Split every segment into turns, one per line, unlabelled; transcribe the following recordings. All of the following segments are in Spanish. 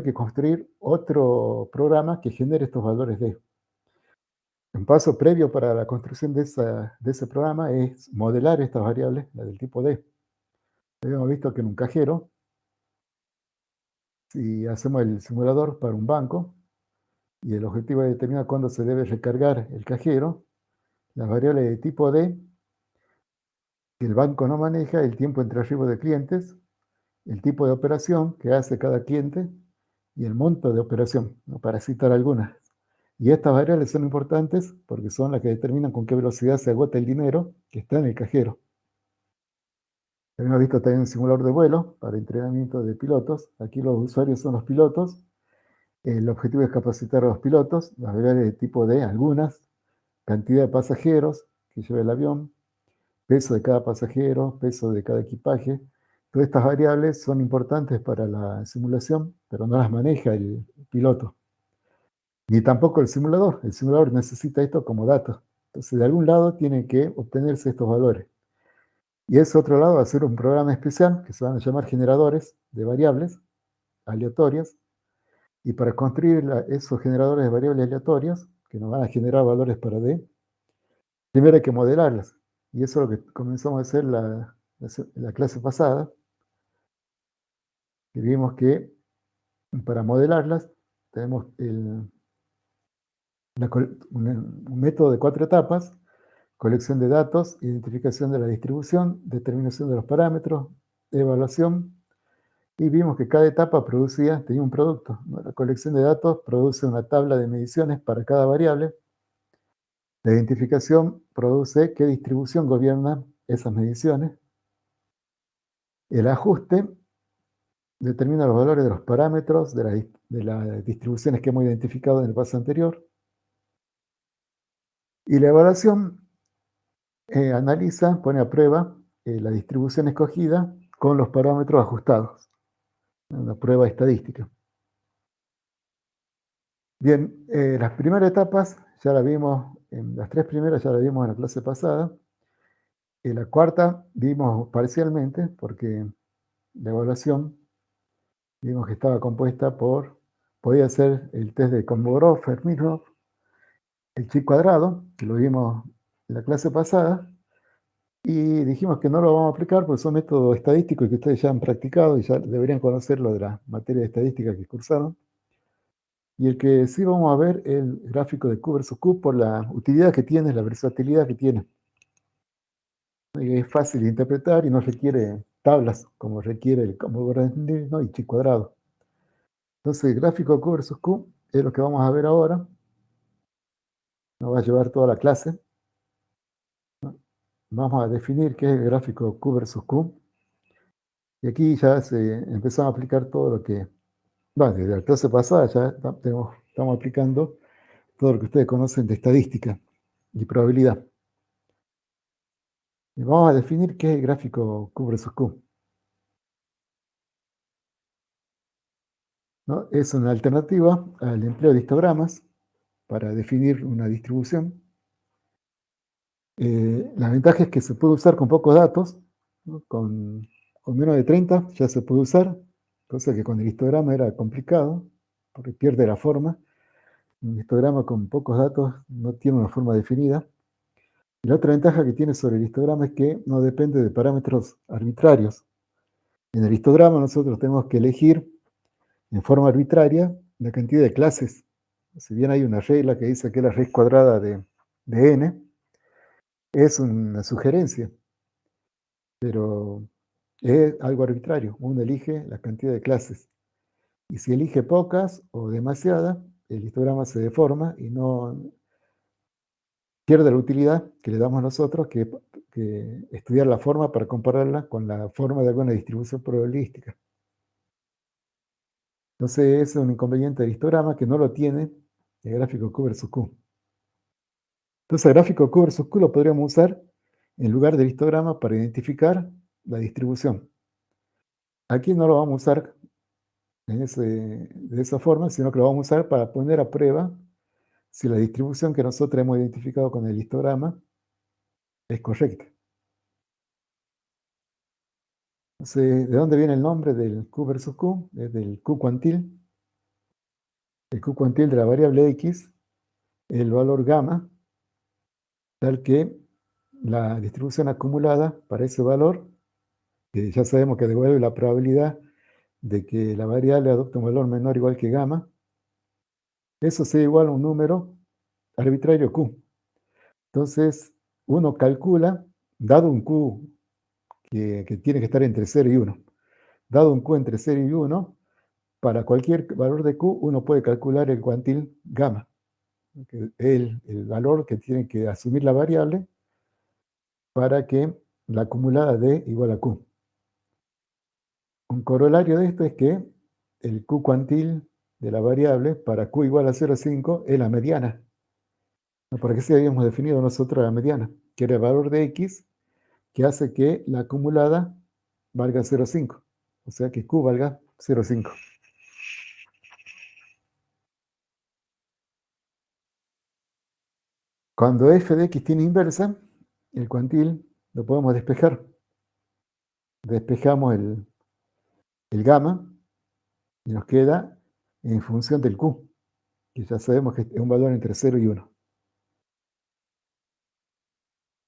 que construir otro programa que genere estos valores D. Un paso previo para la construcción de ese programa es modelar estas variables, las del tipo D. Habíamos visto que en un cajero, si hacemos el simulador para un banco, y el objetivo es determinar cuándo se debe recargar el cajero, las variables de tipo D, que el banco no maneja, el tiempo entre arribo de clientes, el tipo de operación que hace cada cliente y el monto de operación, ¿no? Para citar algunas. Y estas variables son importantes porque son las que determinan con qué velocidad se agota el dinero que está en el cajero. Hemos visto también un simulador de vuelo para entrenamiento de pilotos. Aquí los usuarios son los pilotos. El objetivo es capacitar a los pilotos, las variables de tipo D, algunas, cantidad de pasajeros que lleva el avión, peso de cada pasajero, peso de cada equipaje. Todas estas variables son importantes para la simulación, pero no las maneja el piloto. Ni tampoco el simulador. El simulador necesita esto como datos. Entonces, de algún lado tienen que obtenerse estos valores. Y ese otro lado va a ser un programa especial que se van a llamar generadores de variables aleatorias. Y para construir esos generadores de variables aleatorias, que nos van a generar valores para D, primero hay que modelarlas. Y eso es lo que comenzamos a hacer la clase pasada. Y vimos que para modelarlas tenemos un método de 4 etapas: colección de datos, identificación de la distribución, determinación de los parámetros, evaluación. Y vimos que cada etapa tenía un producto, ¿no? La colección de datos produce una tabla de mediciones para cada variable. La identificación produce qué distribución gobierna esas mediciones. El ajuste determina los valores de los parámetros de las distribuciones que hemos identificado en el paso anterior. Y la evaluación analiza, pone a prueba la distribución escogida con los parámetros ajustados. Una prueba estadística. Bien, las primeras etapas ya las vimos, las 3 primeras ya las vimos en la clase pasada. En la cuarta vimos parcialmente, porque la evaluación vimos que estaba compuesta podía ser el test de Kolmogorov, Fermirov, el chi cuadrado, que lo vimos en la clase pasada, y dijimos que no lo vamos a aplicar porque son métodos estadísticos que ustedes ya han practicado y ya deberían conocerlo de la materia de estadística que cursaron. Y el que sí vamos a ver es el gráfico de Q versus Q por la utilidad que tiene, la versatilidad que tiene. Y es fácil de interpretar y no requiere tablas como requiere el Kolmogorov, ¿no? Y chi cuadrado. Entonces el gráfico Q versus Q es lo que vamos a ver ahora. Nos va a llevar toda la clase. Vamos a definir qué es el gráfico Q versus Q. Y aquí ya empezamos a aplicar todo lo que, bueno, desde la clase pasada ya estamos aplicando todo lo que ustedes conocen de estadística y probabilidad. Y vamos a definir qué es el gráfico Q versus Q, ¿no? Es una alternativa al empleo de histogramas para definir una distribución. La ventaja es que se puede usar con pocos datos, ¿no? Con menos de 30 ya se puede usar, cosa que con el histograma era complicado, porque pierde la forma. Un histograma con pocos datos no tiene una forma definida. Y la otra ventaja que tiene sobre el histograma es que no depende de parámetros arbitrarios. En el histograma nosotros tenemos que elegir en forma arbitraria la cantidad de clases. Si bien hay una regla que dice que la raíz cuadrada de n, es una sugerencia, pero es algo arbitrario. Uno elige la cantidad de clases. Y si elige pocas o demasiadas, el histograma se deforma y no pierde la utilidad que le damos nosotros, que estudiar la forma para compararla con la forma de alguna distribución probabilística. Entonces, ese es un inconveniente del histograma que no lo tiene el gráfico Q versus Q. Entonces, el gráfico Q versus Q lo podríamos usar en lugar del histograma para identificar la distribución. Aquí no lo vamos a usar de esa forma, sino que lo vamos a usar para poner a prueba si la distribución que nosotros hemos identificado con el histograma es correcta. Entonces, ¿de dónde viene el nombre del Q versus Q? Es del Q cuantil. el Q cuantil de la variable X, el valor gamma, tal que la distribución acumulada para ese valor, que ya sabemos que devuelve la probabilidad de que la variable adopte un valor menor o igual que gamma, eso sea igual a un número arbitrario Q. Entonces, uno calcula, dado un Q que tiene que estar entre 0 y 1, dado un Q entre 0 y 1, para cualquier valor de Q, uno puede calcular el cuantil gamma, el valor que tiene que asumir la variable para que la acumulada dé igual a Q. Un corolario de esto es que el Q cuantil de la variable para Q igual a 0,5 es la mediana. ¿Por qué si habíamos definido nosotros la mediana? Que era el valor de X que hace que la acumulada valga 0,5. O sea que Q valga 0,5. Cuando f de x tiene inversa, el cuantil lo podemos despejar. Despejamos el gamma y nos queda en función del q, que ya sabemos que es un valor entre 0 y 1.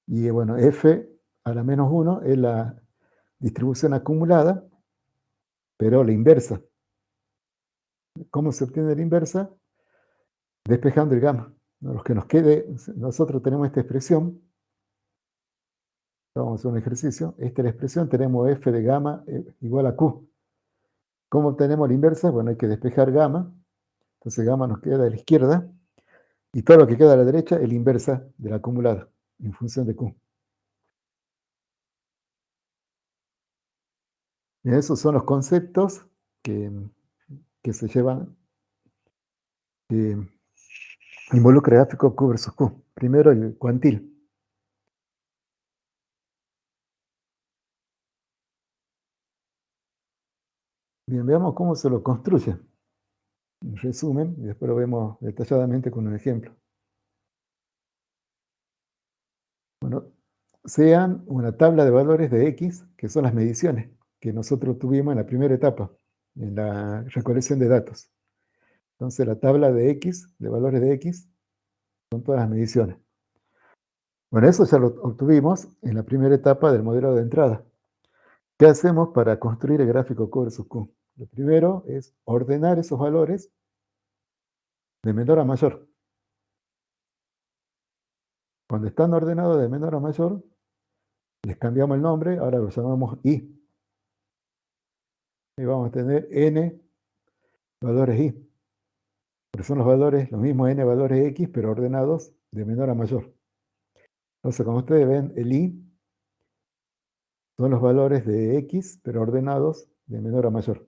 Y bueno, f a la menos 1 es la distribución acumulada, pero la inversa. ¿Cómo se obtiene la inversa? Despejando el gamma. Los que nos quede, nosotros tenemos esta expresión. Vamos a hacer un ejercicio. Esta es la expresión, tenemos f de gamma igual a q. ¿Cómo obtenemos la inversa? Bueno, hay que despejar gamma. Entonces gamma nos queda a la izquierda. Y todo lo que queda a la derecha es la inversa de la acumulada, en función de q. Y esos son los conceptos que se llevan, que involucra el gráfico Q versus Q. Primero el cuantil. Bien, veamos cómo se lo construye. En resumen, y después lo vemos detalladamente con un ejemplo. Bueno, sean una tabla de valores de X, que son las mediciones que nosotros tuvimos en la primera etapa, en la recolección de datos. Entonces la tabla de X, de valores de X, son todas las mediciones. Bueno, eso ya lo obtuvimos en la primera etapa del modelo de entrada. ¿Qué hacemos para construir el gráfico Q versus Q? Lo primero es ordenar esos valores de menor a mayor. Cuando están ordenados de menor a mayor, les cambiamos el nombre, ahora lo llamamos I. Y vamos a tener N valores I. Porque son los valores, los mismos N valores X, pero ordenados de menor a mayor. Entonces, como ustedes ven, el I son los valores de X, pero ordenados de menor a mayor.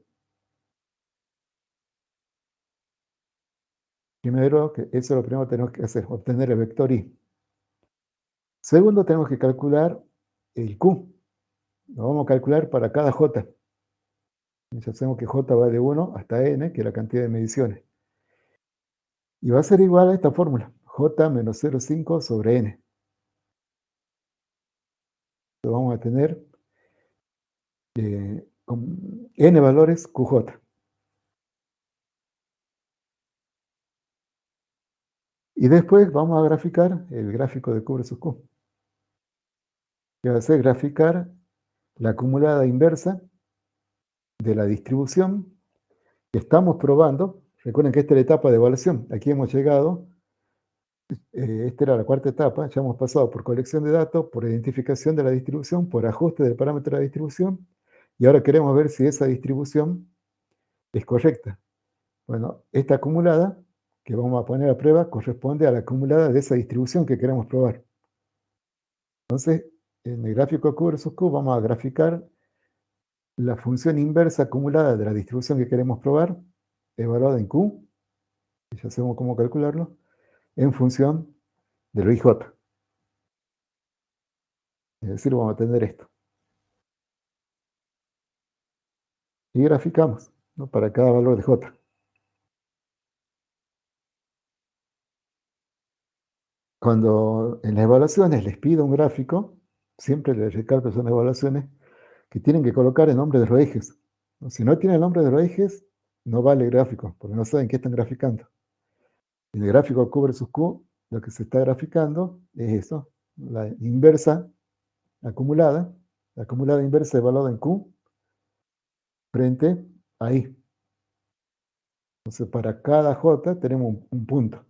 Primero, eso es lo primero que tenemos que hacer, obtener el vector I. Segundo, tenemos que calcular el Q. Lo vamos a calcular para cada J. Ya sabemos que J va de 1 hasta N, que es la cantidad de mediciones. Y va a ser igual a esta fórmula, J menos 0,5 sobre N. Entonces vamos a tener N valores QJ. Y después vamos a graficar el gráfico de Q versus Q. Que va a ser graficar la acumulada inversa de la distribución que estamos probando. Recuerden que esta es la etapa de evaluación. Aquí hemos llegado, esta era la cuarta etapa, ya hemos pasado por colección de datos, por identificación de la distribución, por ajuste del parámetro de la distribución, y ahora queremos ver si esa distribución es correcta. Bueno, esta acumulada que vamos a poner a prueba corresponde a la acumulada de esa distribución que queremos probar. Entonces, en el gráfico Q versus Q vamos a graficar la función inversa acumulada de la distribución que queremos probar, evaluada en Q, y ya sabemos cómo calcularlo, en función de lo IJ. Es decir, vamos a tener esto. Y graficamos, ¿no?, para cada valor de J. Cuando en las evaluaciones les pido un gráfico, siempre les recalco en las evaluaciones que tienen que colocar el nombre de los ejes. Si no tiene el nombre de los ejes, no vale gráfico, porque no saben qué están graficando. En el gráfico Q versus Q, lo que se está graficando es eso, la inversa acumulada, la acumulada inversa evaluada en Q frente a I. Entonces, para cada J tenemos un punto.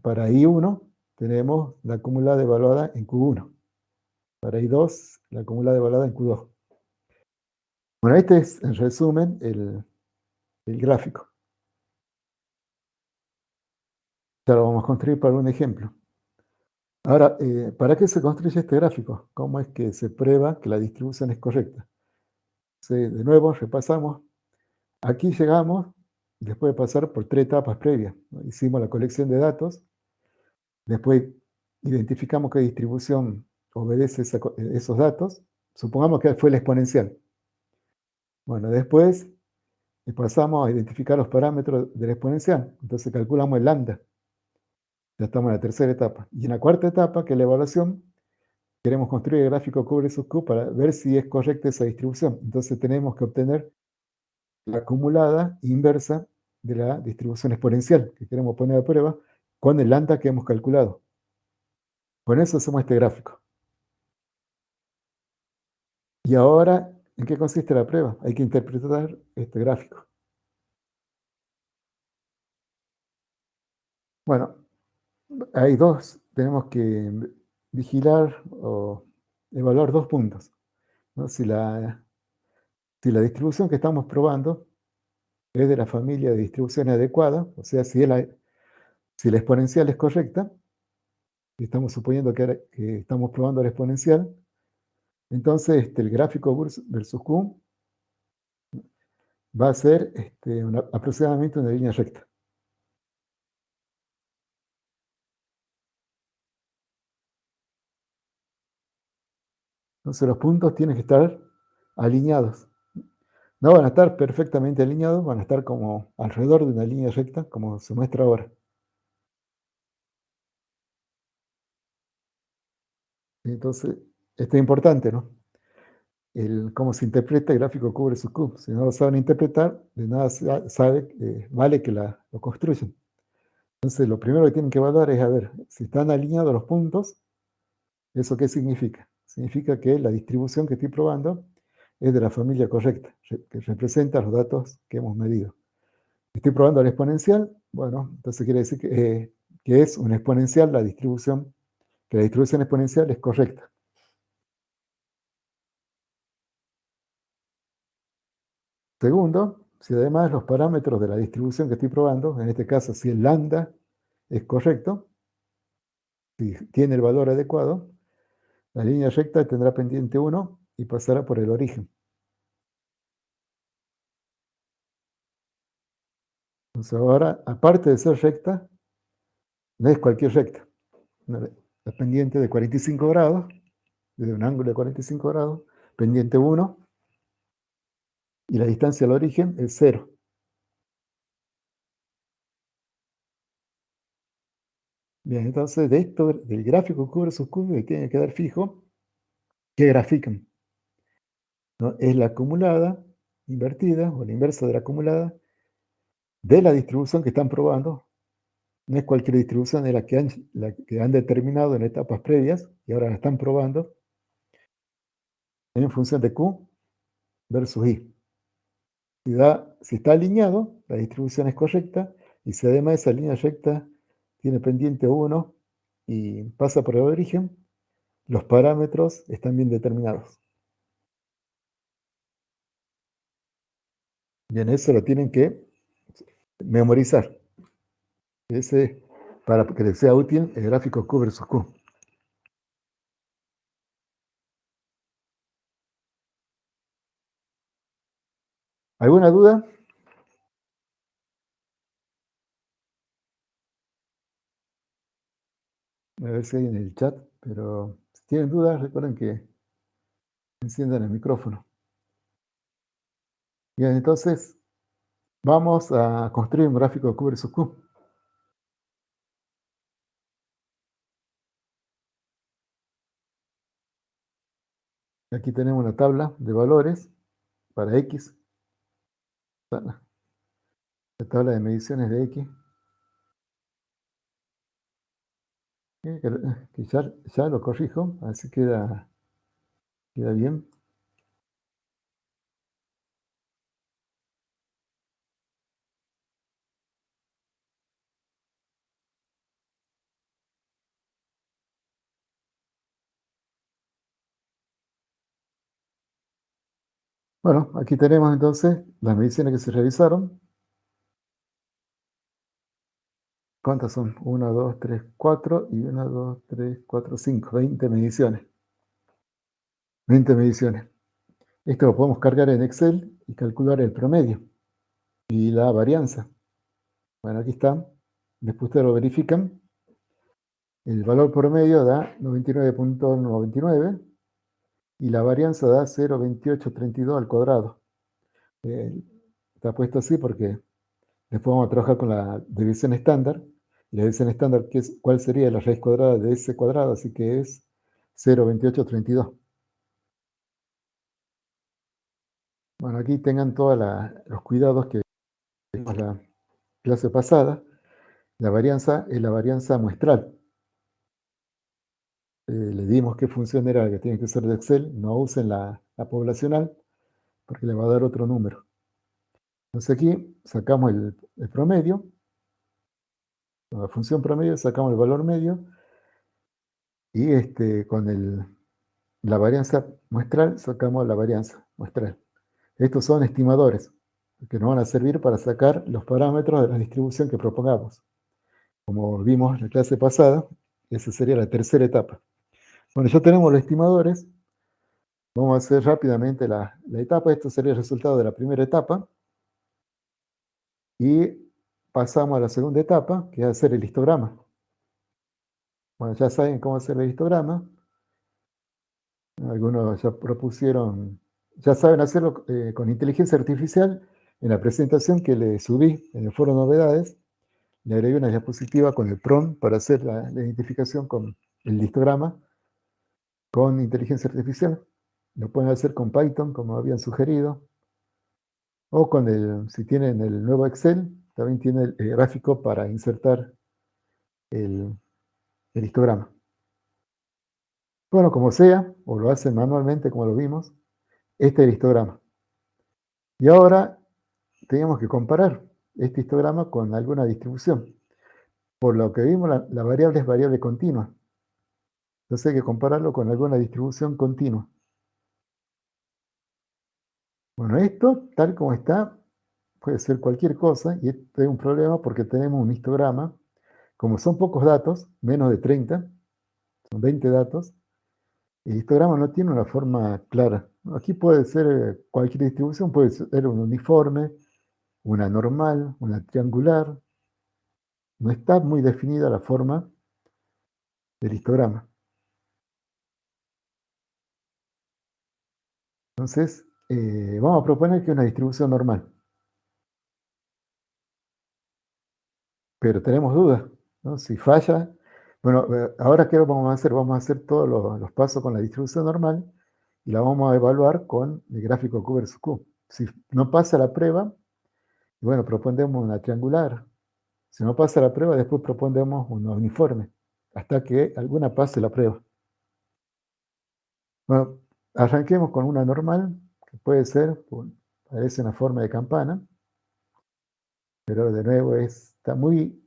Para I1 tenemos la acumulada evaluada en Q1. Para I2, la acumulada evaluada en Q2. Bueno, este es, en resumen, el gráfico. Ya lo vamos a construir para un ejemplo. Ahora, ¿para qué se construye este gráfico? ¿Cómo es que se prueba que la distribución es correcta? De nuevo, repasamos. Aquí llegamos, después de pasar por 3 etapas previas, ¿no? Hicimos la colección de datos, después identificamos qué distribución obedece esos datos. Supongamos que fue la exponencial. Bueno, después pasamos a identificar los parámetros de la exponencial. Entonces calculamos el lambda. Ya estamos en la tercera etapa. Y en la cuarta etapa, que es la evaluación, queremos construir el gráfico Q versus Q para ver si es correcta esa distribución. Entonces tenemos que obtener la acumulada inversa de la distribución exponencial que queremos poner a prueba con el lambda que hemos calculado. Con eso hacemos este gráfico. Y ahora, ¿en qué consiste la prueba? Hay que interpretar este gráfico. Bueno, hay tenemos que vigilar o evaluar 2 puntos, ¿no? Si la distribución que estamos probando es de la familia de distribuciones adecuadas, o sea, si la exponencial es correcta, y estamos suponiendo que estamos probando la exponencial, entonces el gráfico versus Q va a ser aproximadamente una línea recta. Entonces los puntos tienen que estar alineados. No van a estar perfectamente alineados, van a estar como alrededor de una línea recta, como se muestra ahora. Entonces, esto es importante, ¿no? Cómo se interpreta el gráfico Q versus Q. Si no lo saben interpretar, de nada vale que lo construyan. Entonces, lo primero que tienen que evaluar es a ver si están alineados los puntos. ¿Eso qué significa? Significa que la distribución que estoy probando es de la familia correcta, que representa los datos que hemos medido. Estoy probando la exponencial, bueno, entonces quiere decir que es una exponencial la distribución, que la distribución exponencial es correcta. Segundo, si además los parámetros de la distribución que estoy probando, en este caso si el lambda es correcto, si tiene el valor adecuado, la línea recta tendrá pendiente 1 y pasará por el origen. Entonces ahora, aparte de ser recta, no es cualquier recta. La pendiente de 45 grados, desde un ángulo de 45 grados, pendiente 1, y la distancia al origen es 0. Bien, entonces de esto, del gráfico Q versus Q, tiene que quedar fijo que grafican, ¿no? Es la acumulada invertida, o la inversa de la acumulada, de la distribución que están probando. No es cualquier distribución, es la que han determinado en etapas previas y ahora la están probando en función de Q versus I. Si está alineado, la distribución es correcta, y si además esa línea recta tiene pendiente 1 y pasa por el origen, los parámetros están bien determinados. Bien, eso lo tienen que memorizar. Ese, para que les sea útil el gráfico Q versus Q. ¿Alguna duda? A ver si hay en el chat, pero si tienen dudas, recuerden que enciendan el micrófono. Bien, entonces vamos a construir un gráfico Q versus Q. Aquí tenemos una tabla de valores para X. la tabla de mediciones de X, que ya lo corrijo, así queda bien. Bueno, aquí tenemos entonces las mediciones que se realizaron. ¿Cuántas son? 1, 2, 3, 4 y 1, 2, 3, 4, 5. 20 mediciones. 20 mediciones. Esto lo podemos cargar en Excel y calcular el promedio y la varianza. Bueno, aquí está. Después ustedes lo verifican. El valor promedio da 99.99 y la varianza da 0,2832 al cuadrado. Eh, Está puesto así porque después vamos a trabajar con la división estándar. Y la división estándar, ¿cuál sería la raíz cuadrada de ese cuadrado? Así que es 0,2832. Bueno, aquí tengan todos los cuidados que vimos la clase pasada. La varianza es la varianza muestral. Le dimos qué función era la que tienen que usar de Excel. No usen la poblacional porque le va a dar otro número. Entonces aquí sacamos el promedio. Con la función promedio sacamos el valor medio y con la varianza muestral sacamos la varianza muestral. Estos son estimadores que nos van a servir para sacar los parámetros de la distribución que propongamos. Como vimos en la clase pasada, esa sería la tercera etapa. Bueno, ya tenemos los estimadores. Vamos a hacer rápidamente la etapa. Esto sería el resultado de la primera etapa. Y pasamos a la segunda etapa, que es hacer el histograma. Bueno, ya saben cómo hacer el histograma. Algunos ya propusieron, ya saben hacerlo con inteligencia artificial. En la presentación que le subí en el foro novedades, le agregué una diapositiva con el prompt para hacer la identificación con el histograma con inteligencia artificial. Lo pueden hacer con Python, como habían sugerido, o si tienen el nuevo Excel, también tiene el gráfico para insertar el histograma. Bueno, como sea, o lo hacen manualmente, como lo vimos, este es el histograma. Y ahora tenemos que comparar este histograma con alguna distribución. Por lo que vimos, la variable es variable continua. Entonces hay que compararlo con alguna distribución continua. Bueno, esto, tal como está, puede ser cualquier cosa, y esto es un problema porque tenemos un histograma. Como son pocos datos, menos de 30, son 20 datos, el histograma no tiene una forma clara. Aquí puede ser cualquier distribución, puede ser un uniforme, una normal, una triangular. No está muy definida la forma del histograma. Entonces, vamos a proponer que es una distribución normal. Pero tenemos dudas, ¿no? Si falla, bueno, ahora ¿qué vamos a hacer? Vamos a hacer todos los pasos con la distribución normal y la vamos a evaluar con el gráfico Q versus Q. Si no pasa la prueba, bueno, proponemos una triangular. Si no pasa la prueba, después proponemos una uniforme, hasta que alguna pase la prueba. Bueno, arranquemos con una normal, que puede ser, parece una forma de campana, pero de nuevo está muy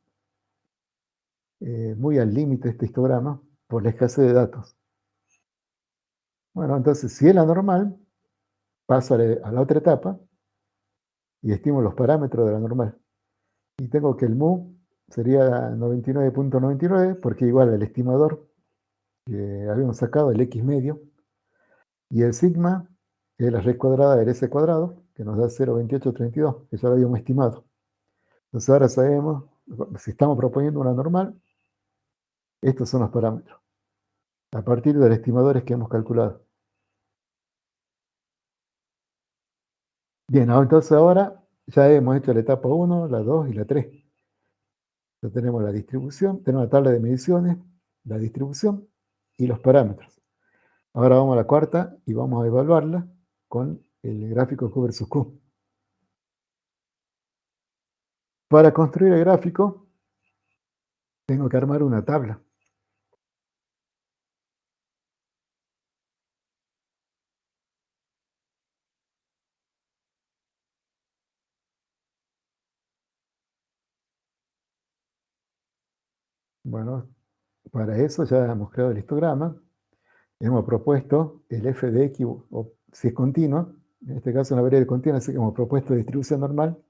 al límite este histograma por la escasez de datos. Bueno, entonces, si es la normal, paso a la otra etapa y estimo los parámetros de la normal. Y tengo que el mu sería 99.99 porque igual al estimador que habíamos sacado, el x medio, y el sigma es la raíz cuadrada del s cuadrado, que nos da 0,2832, que ya lo habíamos estimado. Entonces ahora sabemos, si estamos proponiendo una normal, estos son los parámetros, a partir de los estimadores que hemos calculado. Bien, entonces ahora ya hemos hecho la etapa 1, la 2 y la 3. Ya tenemos la distribución, tenemos la tabla de mediciones, la distribución y los parámetros. Ahora vamos a la cuarta y vamos a evaluarla con el gráfico Q versus Q. Para construir el gráfico, tengo que armar una tabla. Bueno, para eso ya hemos creado el histograma. Hemos propuesto el f de x, o si es continuo, en este caso una variable continua, así que hemos propuesto distribución normal,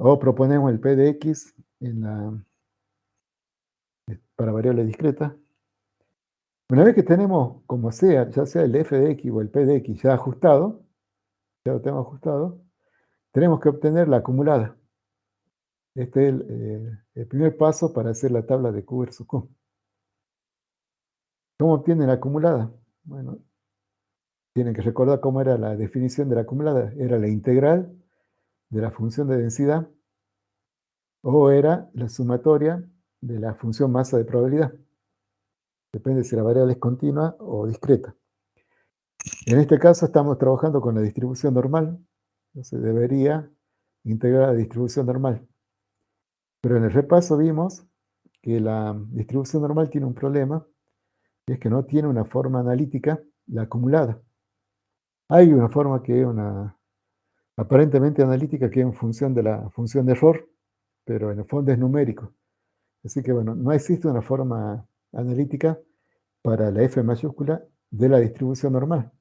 o proponemos el p de x para variable discreta. Una vez que tenemos, como sea, ya sea el f de x o el p de x ya ajustado, ya lo tenemos ajustado, tenemos que obtener la acumulada. Este es el primer paso para hacer la tabla de Q versus Q. ¿Cómo obtienen la acumulada? Bueno, tienen que recordar cómo era la definición de la acumulada. Era la integral de la función de densidad o era la sumatoria de la función masa de probabilidad. Depende si la variable es continua o discreta. En este caso estamos trabajando con la distribución normal. Entonces debería integrar la distribución normal. Pero en el repaso vimos que la distribución normal tiene un problema, y es que no tiene una forma analítica, la acumulada. Hay una forma que es aparentemente analítica, que es en función de la función de error, pero en el fondo es numérico. Así que bueno, no existe una forma analítica para la f mayúscula de la distribución normal.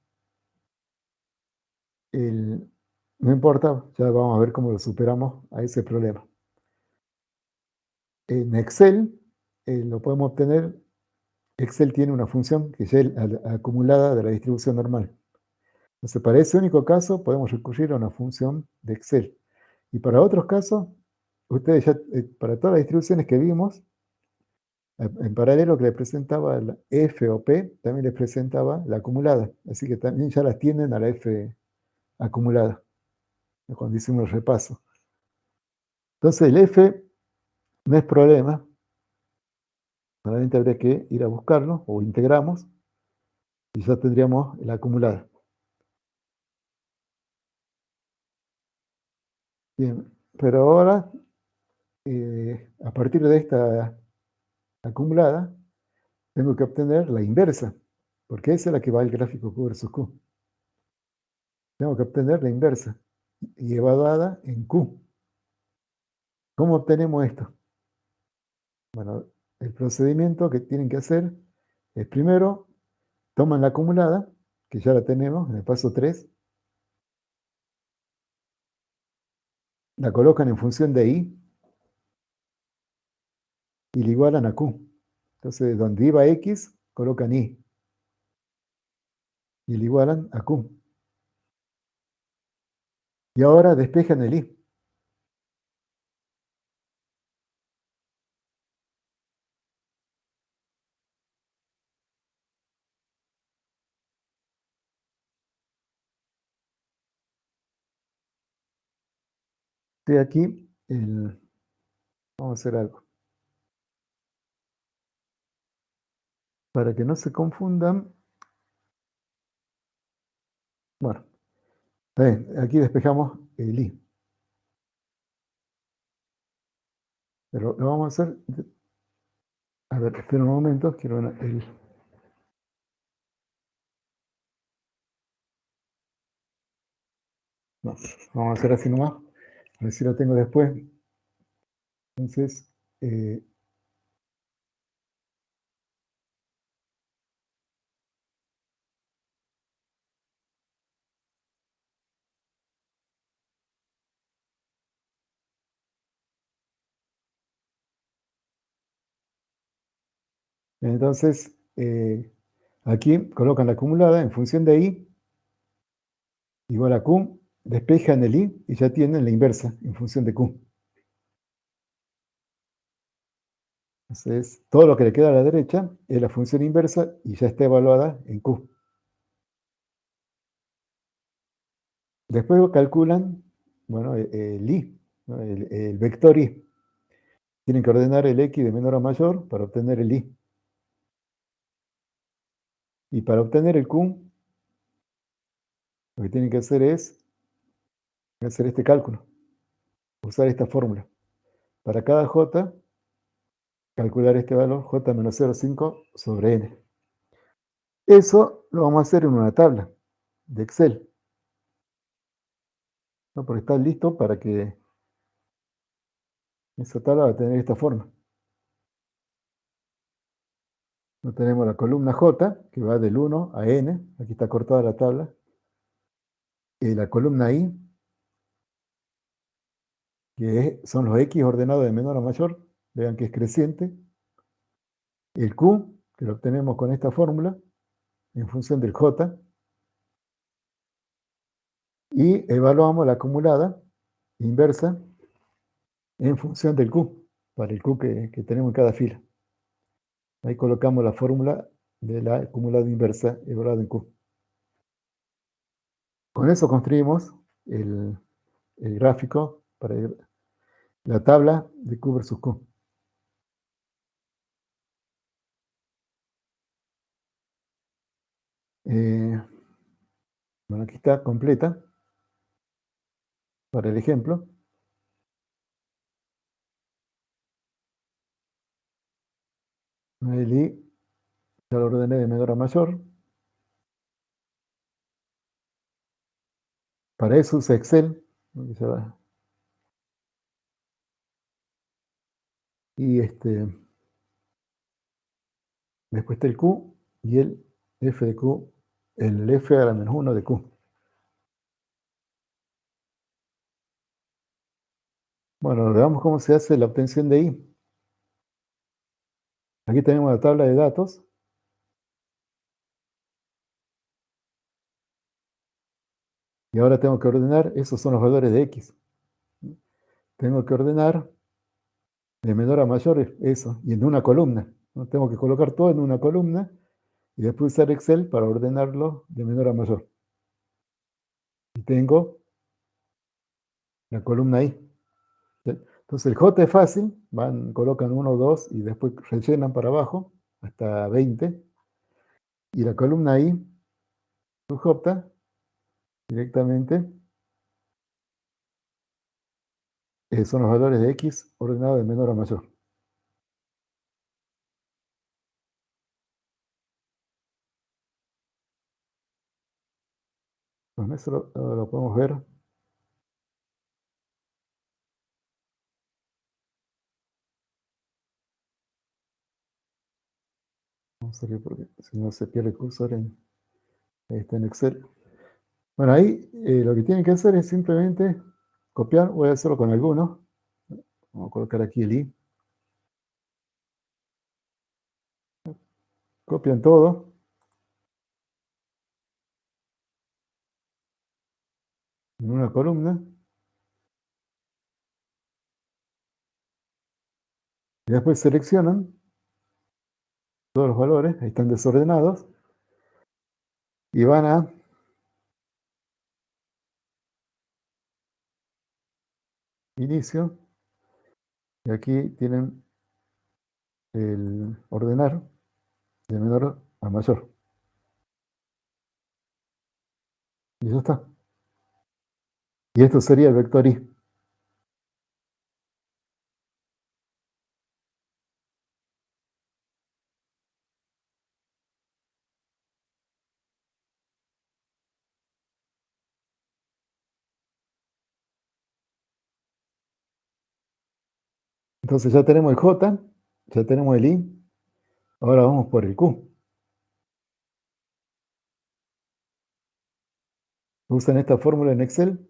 No importa, ya vamos a ver cómo lo superamos a ese problema. En Excel lo podemos obtener. Excel tiene una función que es la acumulada de la distribución normal. Entonces, para ese único caso, podemos recurrir a una función de Excel. Y para otros casos, ustedes ya, para todas las distribuciones que vimos, en paralelo que les presentaba la F o P, también les presentaba la acumulada. Así que también ya las tienen a la F acumulada, cuando hicimos el repaso. Entonces, el F no es problema. Solamente habría que ir a buscarlo, o integramos, y ya tendríamos la acumulada. Bien, pero ahora, a partir de esta acumulada, tengo que obtener la inversa, porque esa es la que va al gráfico Q versus Q. Tengo que obtener la inversa, y evaluada en Q. ¿Cómo obtenemos esto? Bueno, el procedimiento que tienen que hacer es primero, toman la acumulada, que ya la tenemos en el paso 3, la colocan en función de I y la igualan a Q. Entonces, donde iba X, colocan I y la igualan a Q. Y ahora despejan el I. De aquí, vamos a hacer algo. Para que no se confundan, bueno, aquí despejamos el I. Pero lo vamos a hacer. A ver, espera un momento, quiero no, vamos a hacer así nomás. A ver si lo tengo después. Entonces, entonces aquí colocan la acumulada en función de I igual a Q, despejan el I y ya tienen la inversa en función de Q. Entonces, todo lo que le queda a la derecha es la función inversa y ya está evaluada en Q. Después calculan, bueno, el I, ¿no? El vector I. Tienen que ordenar el X de menor a mayor para obtener el I. Y para obtener el Q, lo que tienen que hacer es hacer este cálculo. usar esta fórmula. Para cada j, calcular este valor, j menos 0,5 sobre n. Eso lo vamos a hacer en una tabla de Excel, ¿no? Porque está listo para que esa tabla va a tener esta forma. ¿No? Tenemos la columna j, que va del 1 a n, aquí está cortada la tabla, y la columna i, que son los x ordenados de menor a mayor, vean que es creciente, el q, que lo obtenemos con esta fórmula, en función del j, y evaluamos la acumulada inversa en función del q, para el q que tenemos en cada fila. Ahí colocamos la fórmula de la acumulada inversa evaluada en q. Con eso construimos el gráfico para la tabla de Q versus Q. Bueno, aquí está completa para el ejemplo. El I ya lo ordené de menor a mayor. Para eso usa Excel. Y después está el Q y el F de Q, el F a la menos 1 de Q. Bueno, veamos cómo se hace la obtención de I. Aquí tenemos la tabla de datos. Y ahora tengo que ordenar, esos son los valores de X. Tengo que ordenar de menor a mayor eso, y en una columna. ¿No? Tengo que colocar todo en una columna y después usar Excel para ordenarlo de menor a mayor. Y tengo la columna I. Entonces el J es fácil, colocan 1, 2 y después rellenan para abajo hasta 20. Y la columna I, su J, directamente son los valores de X ordenados de menor a mayor. Bueno, eso lo podemos ver. Vamos a ver porque si no se pierde el cursor ahí está en Excel. Bueno, ahí lo que tienen que hacer es simplemente copiar. Voy a hacerlo con algunos. Vamos a colocar aquí el I. Copian todo. En una columna. Y después seleccionan todos los valores. Ahí están desordenados. Y van a inicio. Y aquí tienen el ordenar de menor a mayor. Y ya está. Y esto sería el vector I. Entonces ya tenemos el J, ya tenemos el I. Ahora vamos por el Q. Usan esta fórmula en Excel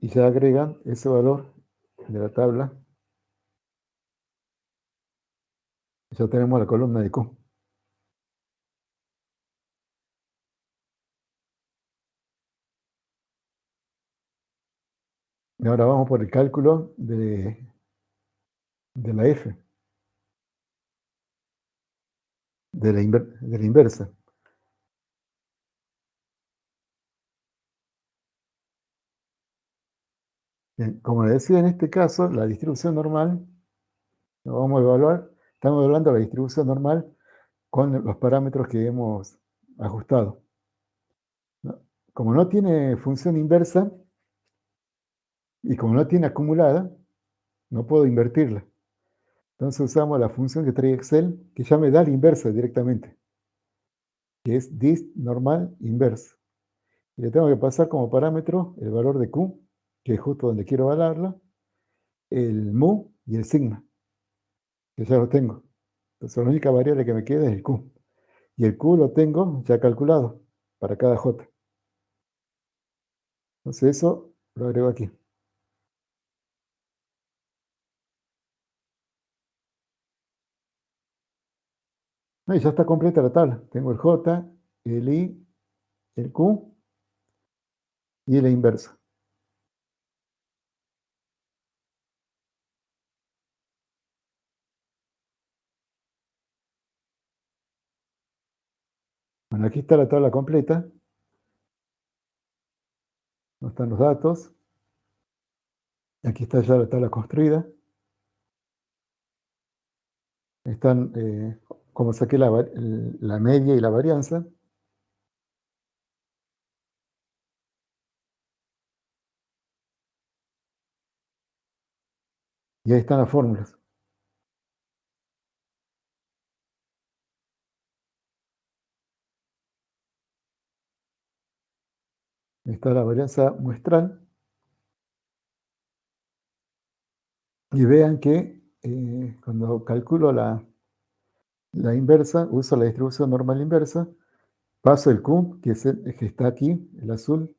y ya agregan ese valor de la tabla. Ya tenemos la columna de Q. Y ahora vamos por el cálculo de la F, de la inversa. Bien, como les decía, en este caso, la distribución normal, lo vamos a evaluar, estamos evaluando la distribución normal con los parámetros que hemos ajustado, ¿no? como no tiene función inversa y como no tiene acumulada, no puedo invertirla. Entonces usamos la función que trae Excel, que ya me da la inversa directamente, que es dist normal inverse. Y le tengo que pasar como parámetro el valor de Q, que es justo donde quiero evaluarla, el mu y el sigma, que ya lo tengo. Entonces la única variable que me queda es el Q. Y el Q lo tengo ya calculado para cada J. Entonces eso lo agrego aquí. No, y ya está completa la tabla. Tengo el J, el I, el Q y la inversa. Bueno, aquí está la tabla completa. No están los datos. Aquí está ya la tabla construida. Están como saqué la media y la varianza. Y ahí están las fórmulas. Ahí está la varianza muestral. Y vean que cuando calculo la inversa, uso la distribución normal inversa, paso el Q, que está aquí, el azul,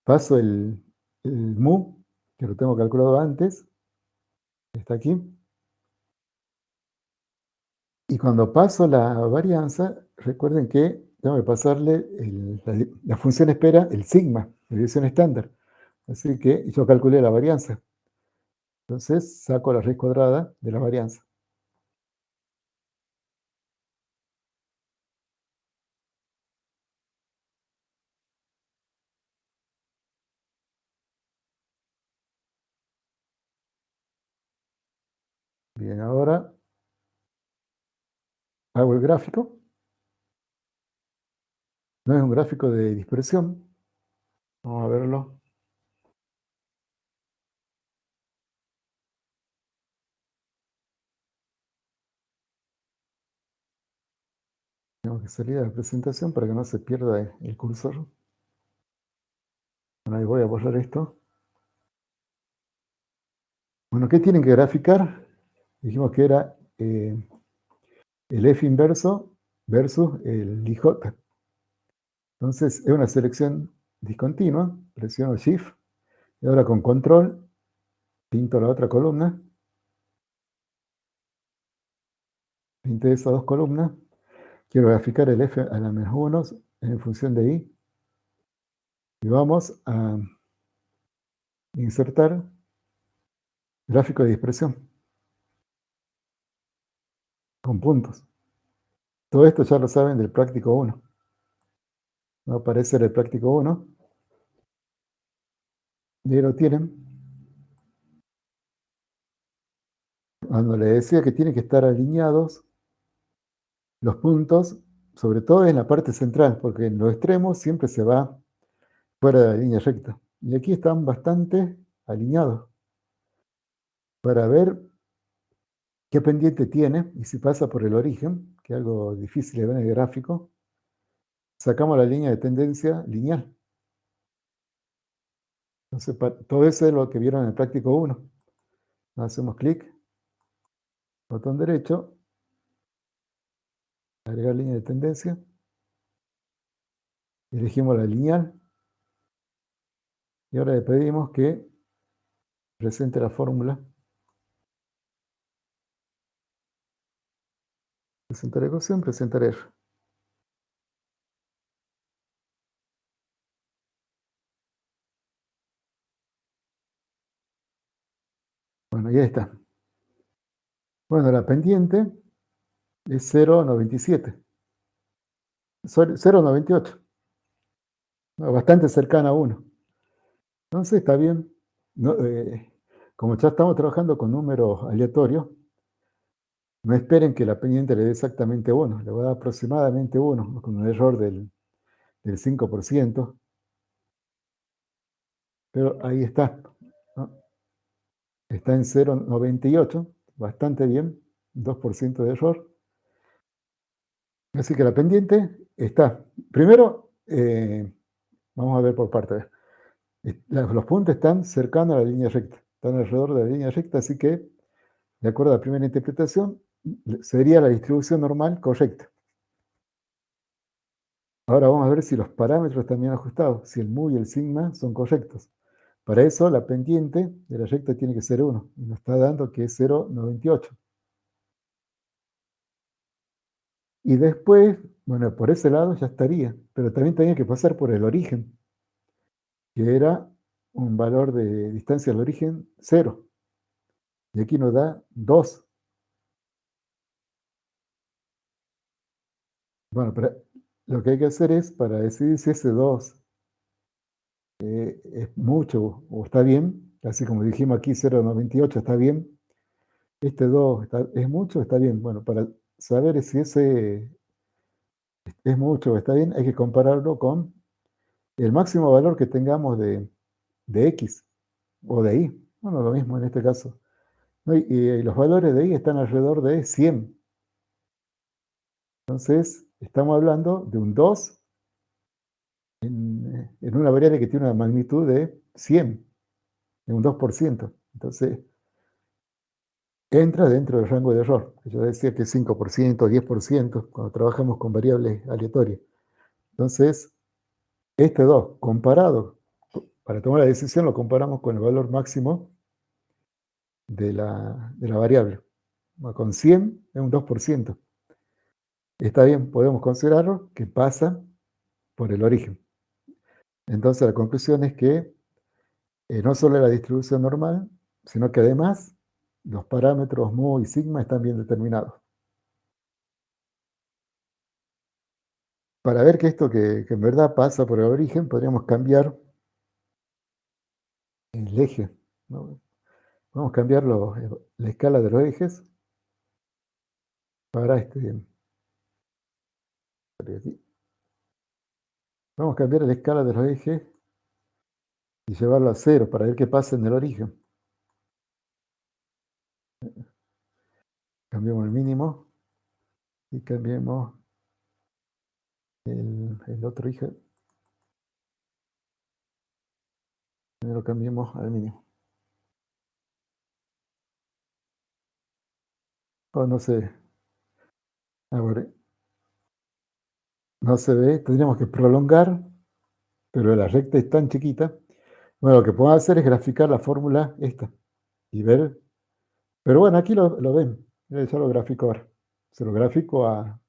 paso el mu, que lo tengo calculado antes, que está aquí, y cuando paso la varianza, recuerden que tengo que pasarle la función espera, el sigma, la división estándar. Así que yo calculé la varianza. Entonces saco la raíz cuadrada de la varianza. Bien, ahora hago el gráfico. No es un gráfico de dispersión. Vamos a verlo. Tengo que salir de la presentación para que no se pierda el cursor. Bueno, ahí voy a borrar esto. Bueno, ¿qué tienen que graficar? Dijimos que era el F inverso versus el IJ. Entonces, es una selección discontinua. Presiono Shift. Y ahora con Control, pinto la otra columna. Pinté esas dos columnas. Quiero graficar el F a la menos 1 en función de I. Y vamos a insertar gráfico de dispersión con puntos. Todo esto ya lo saben del práctico 1. Va a aparecer el práctico 1. Y ahí lo tienen. Cuando le decía que tienen que estar alineados los puntos, sobre todo en la parte central, porque en los extremos siempre se va fuera de la línea recta. Y aquí están bastante alineados para ver qué pendiente tiene y si pasa por el origen, que es algo difícil de ver en el gráfico, sacamos la línea de tendencia lineal. Entonces, todo eso es lo que vieron en el práctico 1. Hacemos clic, botón derecho, agregar línea de tendencia, elegimos la lineal y ahora le pedimos que presente la fórmula. Presentar ecuación, presentar R. Bueno, ya está. Bueno, la pendiente es 0,97. 0,98. Bastante cercana a 1. Entonces está bien. No, como ya estamos trabajando con números aleatorios, no esperen que la pendiente le dé exactamente 1. Le va a dar aproximadamente 1, con un error del 5%. pero ahí está, ¿no? Está en 0,98, bastante bien, 2% de error. Así que la pendiente está. Primero, vamos a ver por partes. Los puntos están cercanos a la línea recta, están alrededor de la línea recta, así que, de acuerdo a la primera interpretación, sería la distribución normal correcta. Ahora vamos a ver si los parámetros están bien ajustados, si el mu y el sigma son correctos. Para eso, la pendiente de la recta tiene que ser 1, y nos está dando que es 0,98. Y después, bueno, por ese lado ya estaría, pero también tenía que pasar por el origen, que era un valor de distancia al origen 0. Y aquí nos da 2. Bueno, pero lo que hay que hacer es, para decidir si ese 2 es mucho o está bien, así como dijimos aquí 0,98 está bien, este 2 es mucho o está bien. Bueno, para saber si ese es mucho o está bien, hay que compararlo con el máximo valor que tengamos de X o de Y. Bueno, lo mismo en este caso. ¿No? Y los valores de Y están alrededor de 100. Entonces, estamos hablando de un 2 en una variable que tiene una magnitud de 100, de un 2%. Entonces, entra dentro del rango de error. Yo decía que es 5%, 10% cuando trabajamos con variables aleatorias. Entonces, este 2 comparado, para tomar la decisión, lo comparamos con el valor máximo de la variable. Con 100 es un 2%. Está bien, podemos considerarlo que pasa por el origen. Entonces, la conclusión es que no solo la distribución normal, sino que además los parámetros mu y sigma están bien determinados. Para ver que esto que en verdad pasa por el origen, podríamos cambiar el eje, ¿no? Vamos a cambiar la escala de los ejes para aquí. Vamos a cambiar la escala de los ejes y llevarlo a 0 para ver qué pasa en el origen. Cambiamos el mínimo y cambiemos el otro eje. Primero cambiemos al mínimo. Oh, no sé. Ahora, no se ve. Tendríamos que prolongar, pero la recta es tan chiquita. Bueno, lo que podemos hacer es graficar la fórmula esta y ver. Pero bueno, aquí lo ven. Yo lo grafico ahora. Se lo grafico a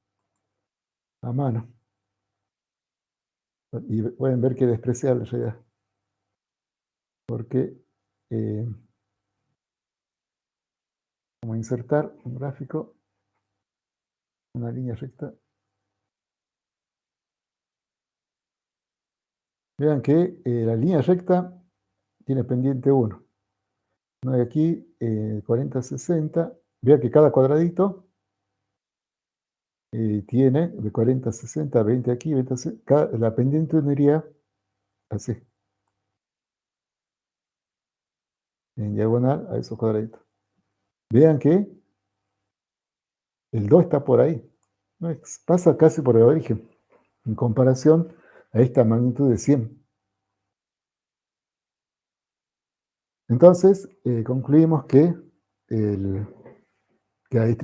mano. Y pueden ver que es despreciable en realidad. Porque vamos a insertar un gráfico, una línea recta. Vean que la línea recta tiene pendiente 1. No hay aquí 40, 60. Vean que cada cuadradito tiene de 40 a 60, 20 aquí, 20 a 60. La pendiente 1 iría así, en diagonal a esos cuadraditos. Vean que el 2 está por ahí. ¿No? Pasa casi por el origen, en comparación a esta magnitud de 100. Entonces, concluimos el, que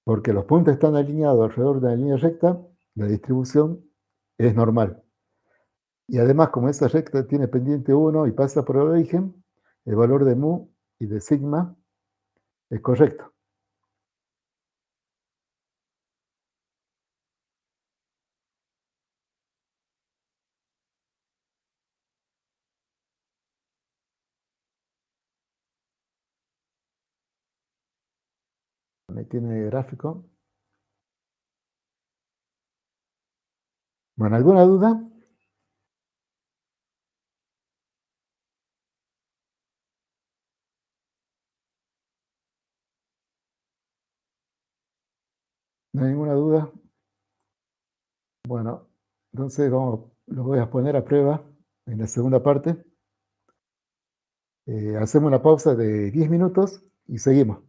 porque los puntos están alineados alrededor de la línea recta, la distribución es normal. Y además, como esa recta tiene pendiente 1 y pasa por el origen, el valor de mu y de sigma es correcto. Ahí tiene el gráfico. Bueno, ¿alguna duda? ¿No hay ninguna duda? Bueno, entonces lo voy a poner a prueba en la segunda parte. Hacemos una pausa de 10 minutos y seguimos.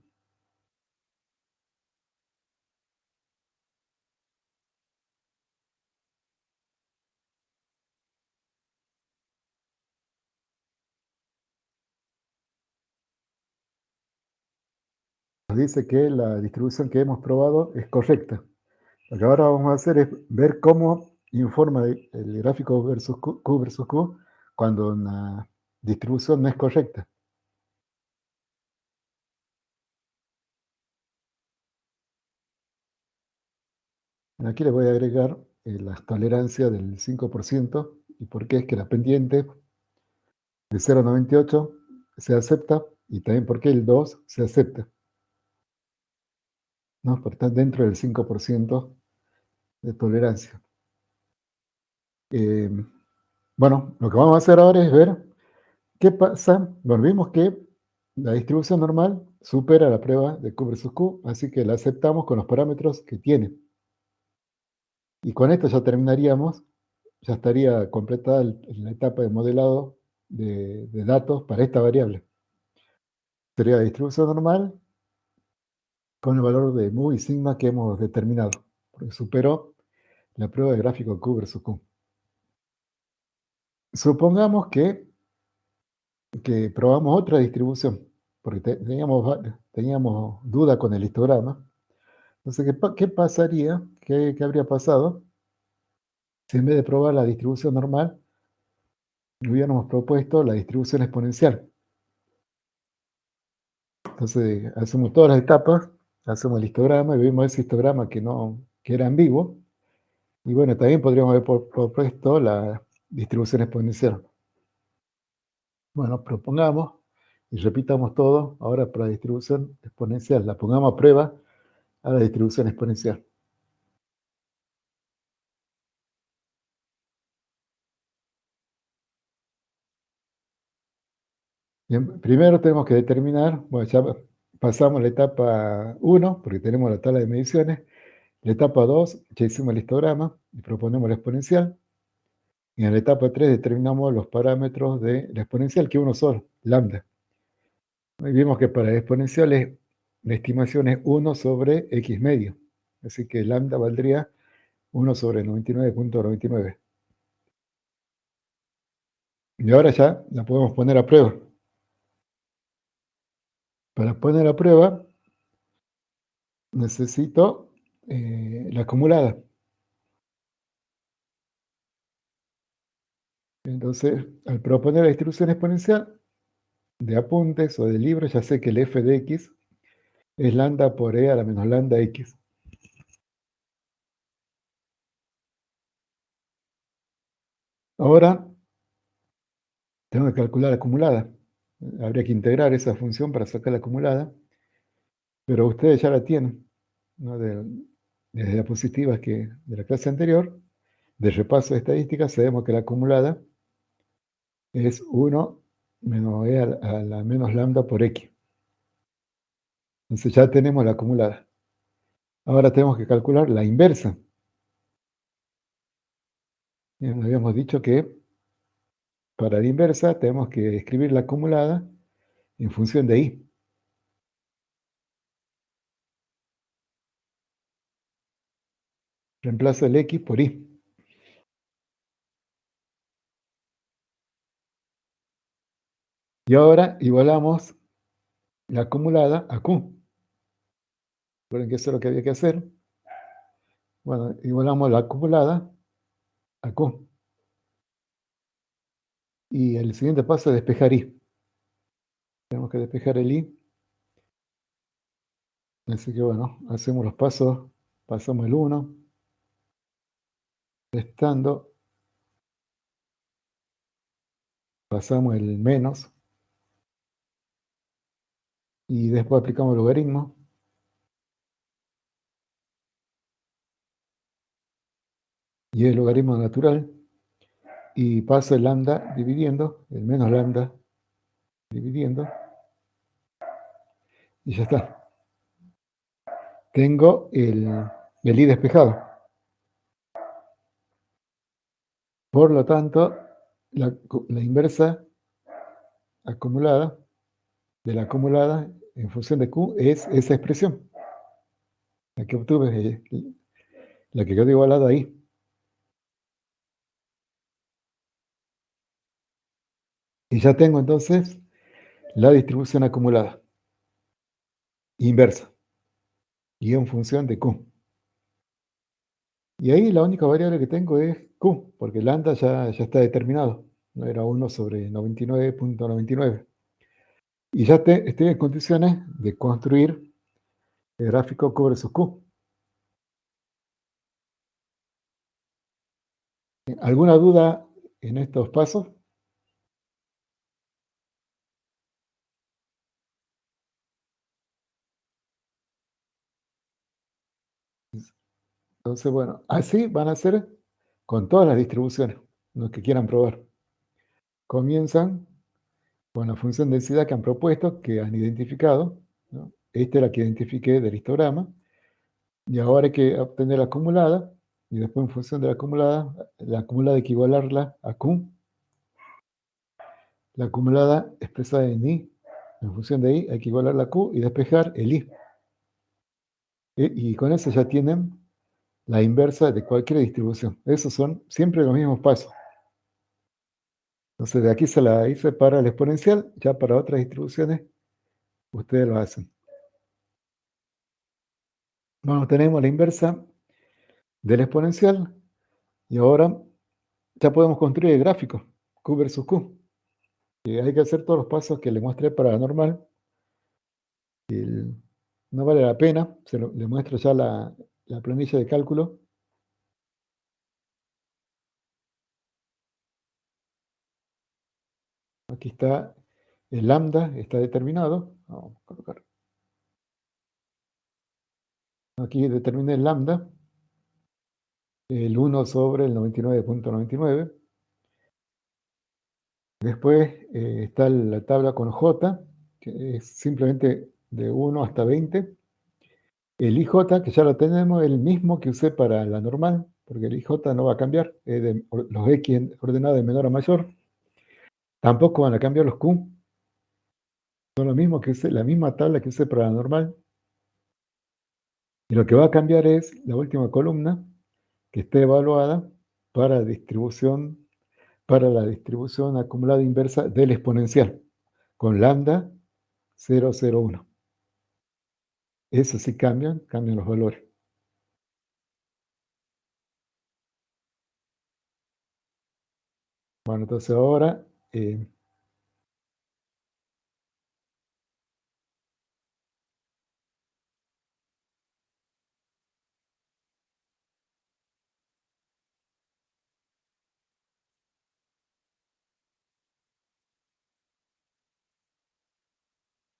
Nos dice que la distribución que hemos probado es correcta. Lo que ahora vamos a hacer es ver cómo informa el gráfico versus Q versus Q cuando una distribución no es correcta. Aquí le voy a agregar la tolerancia del 5% y por qué es que la pendiente de 0,98 se acepta y también porque el 2 se acepta, ¿no? Porque está dentro del 5% de tolerancia. Eh, bueno, lo que vamos a hacer ahora es ver qué pasa. Bueno, vimos que la distribución normal supera la prueba de Q versus Q, así que la aceptamos con los parámetros que tiene. Y con esto ya terminaríamos, ya estaría completada la etapa de modelado de datos para esta variable. Sería la distribución normal con el valor de mu y sigma que hemos determinado, porque superó la prueba de gráfico Q versus Q. Supongamos que probamos otra distribución, porque teníamos duda con el histograma. Entonces, ¿qué pasaría? ¿Qué habría pasado si en vez de probar la distribución normal, hubiéramos propuesto la distribución exponencial? Entonces, hacemos todas las etapas, hacemos el histograma y vemos ese histograma que era ambiguo. Y bueno, también podríamos haber propuesto la distribución exponencial. Bueno, propongamos y repitamos todo ahora para la distribución exponencial. La pongamos a prueba a la distribución exponencial. Bien, primero tenemos que determinar, bueno, ya pasamos la etapa 1, porque tenemos la tabla de mediciones. La etapa 2, ya hicimos el histograma y proponemos la exponencial. Y en la etapa 3 determinamos los parámetros de la exponencial, que uno solo, lambda. Y vimos que para exponenciales la estimación es 1 sobre x medio. Así que lambda valdría 1 sobre 99,99. Y ahora ya la podemos poner a prueba. Para poner a prueba necesito la acumulada. Entonces, al proponer la distribución exponencial de apuntes o de libros, ya sé que el f de x es lambda por e a la menos lambda x. Ahora tengo que calcular la acumulada. Habría que integrar esa función para sacar la acumulada, pero ustedes ya la tienen, ¿no? De diapositivas de la clase anterior, de repaso de estadísticas, sabemos que la acumulada es 1 menos e a la menos lambda por x. Entonces ya tenemos la acumulada. Ahora tenemos que calcular la inversa. Bien, habíamos dicho que para la inversa tenemos que escribir la acumulada en función de y. Reemplazo el x por y. Y ahora igualamos la acumulada a q. Recuerden que eso es lo que había que hacer. Bueno, igualamos la acumulada a q. Y el siguiente paso es despejar y. Tenemos que despejar el y. Así que bueno, hacemos los pasos. Pasamos el 1, restando. Pasamos el menos. Y después aplicamos el logaritmo. Y el logaritmo natural. Y paso el lambda dividiendo, el menos lambda dividiendo. Y ya está. Tengo el i despejado. Por lo tanto, la inversa acumulada, de la acumulada en función de Q es esa expresión, la que obtuve, la que quedó igualada ahí. Y ya tengo entonces la distribución acumulada, inversa, y en función de Q. Y ahí la única variable que tengo es Q, porque lambda ya está determinado. No era 1 sobre 99.99. Y ya estoy en condiciones de construir el gráfico Q versus Q. ¿Alguna duda en estos pasos? Entonces, bueno, así van a ser con todas las distribuciones, los que quieran probar. Comienzan con la función densidad que han propuesto, que han identificado, ¿no? Esta es la que identifiqué del histograma. Y ahora hay que obtener la acumulada, y después en función de la acumulada hay que igualarla a Q, la acumulada expresada en I, en función de I hay que igualarla a Q y despejar el I. Y con eso ya tienen la inversa de cualquier distribución. Esos son siempre los mismos pasos. Entonces de aquí se la hice para el exponencial, ya para otras distribuciones ustedes lo hacen. Bueno, tenemos la inversa del exponencial y ahora ya podemos construir el gráfico Q versus Q. Y hay que hacer todos los pasos que le mostré para la normal. No vale la pena, le muestro ya la planilla de cálculo. Aquí está el lambda, está determinado. Vamos a colocar. Aquí determiné el lambda, el 1 sobre el 99.99. Después está la tabla con J, que es simplemente de 1 hasta 20. El IJ, que ya lo tenemos, es el mismo que usé para la normal, porque el IJ no va a cambiar, es los X ordenados de menor a mayor. Tampoco van a cambiar los Q, son lo mismo que usé, la misma tabla que usé para la normal. Y lo que va a cambiar es la última columna, que esté evaluada para la distribución acumulada inversa del exponencial, con lambda 0,01. Eso sí cambian los valores. Bueno, entonces ahora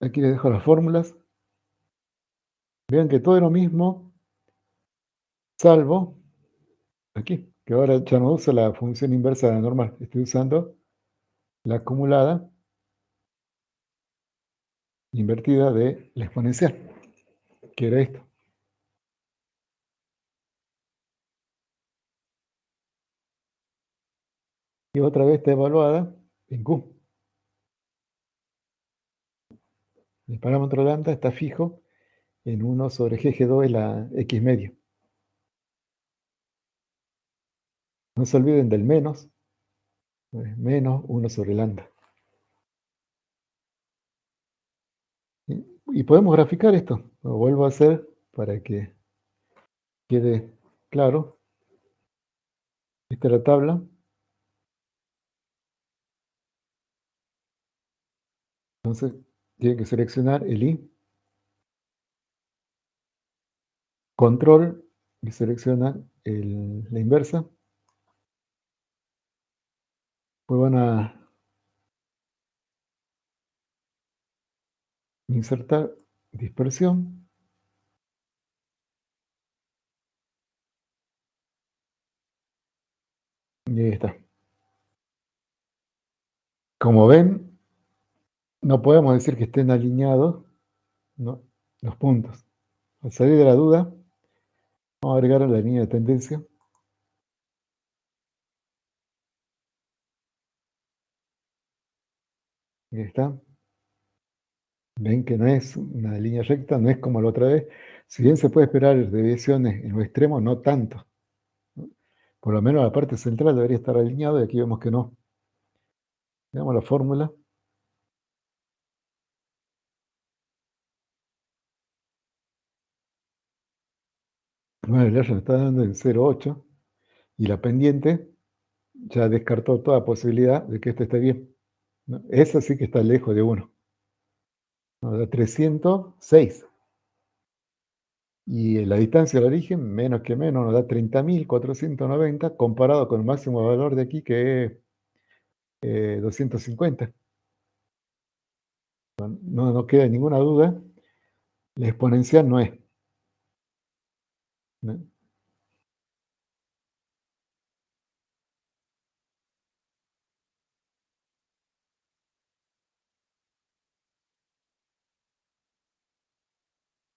aquí les dejo las fórmulas. Vean que todo es lo mismo, salvo aquí, que ahora ya no uso la función inversa de la normal. Estoy usando la acumulada invertida de la exponencial, que era esto. Y otra vez está evaluada en Q. El parámetro lambda está fijo en 1 sobre GG2 es la X medio. No se olviden del menos, menos 1 sobre lambda. Y podemos graficar esto. Lo vuelvo a hacer para que quede claro. Esta es la tabla. Entonces, tienen que seleccionar el I, control, y seleccionan la inversa. Pues van a insertar dispersión. Y ahí está. Como ven, no podemos decir que estén alineados, ¿no?, los puntos. Al salir de la duda, vamos a agregar la línea de tendencia. Ahí está. Ven que no es una línea recta, no es como la otra vez. Si bien se puede esperar desviaciones en los extremos, no tanto, ¿no? Por lo menos la parte central debería estar alineado y aquí vemos que no. Veamos la fórmula. Bueno, el R nos está dando en 0,8 y la pendiente ya descartó toda posibilidad de que esto esté bien, ¿no? Esa sí que está lejos de 1. Nos da 306. Y la distancia al origen, menos que menos, nos da 30.490 comparado con el máximo valor de aquí que es 250. No queda ninguna duda, la exponencial no es, ¿no?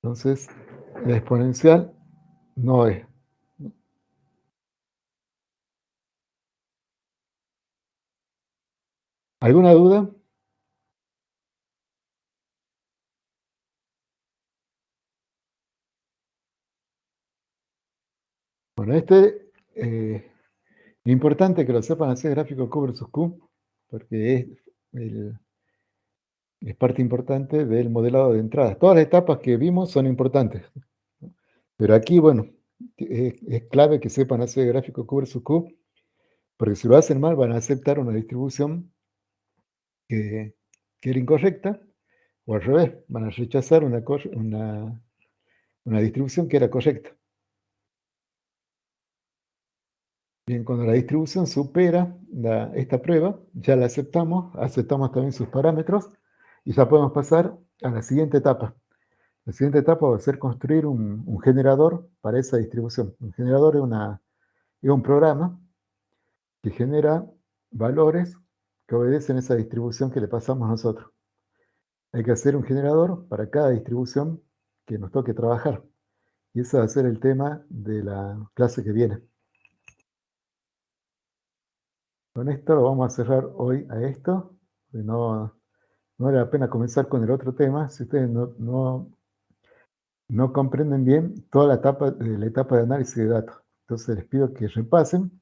Entonces, la exponencial no es. ¿Alguna duda? Bueno, es importante que lo sepan hacer gráfico Q versus Q, porque el- es parte importante del modelado de entradas. Todas las etapas que vimos son importantes, ¿no? Pero aquí, bueno, es clave que sepan hacer gráfico Q versus Q, porque si lo hacen mal van a aceptar una distribución que, que era incorrecta, o al revés, van a rechazar una distribución que era correcta. Bien, cuando la distribución supera esta prueba, ya la aceptamos también sus parámetros y ya podemos pasar a la siguiente etapa. La siguiente etapa va a ser construir un generador para esa distribución. Un generador es un programa que genera valores que obedecen esa distribución que le pasamos nosotros. Hay que hacer un generador para cada distribución que nos toque trabajar. Y ese va a ser el tema de la clase que viene. Con esto lo vamos a cerrar hoy a esto. No vale la pena comenzar con el otro tema si ustedes no comprenden bien toda la etapa de análisis de datos. Entonces les pido que repasen.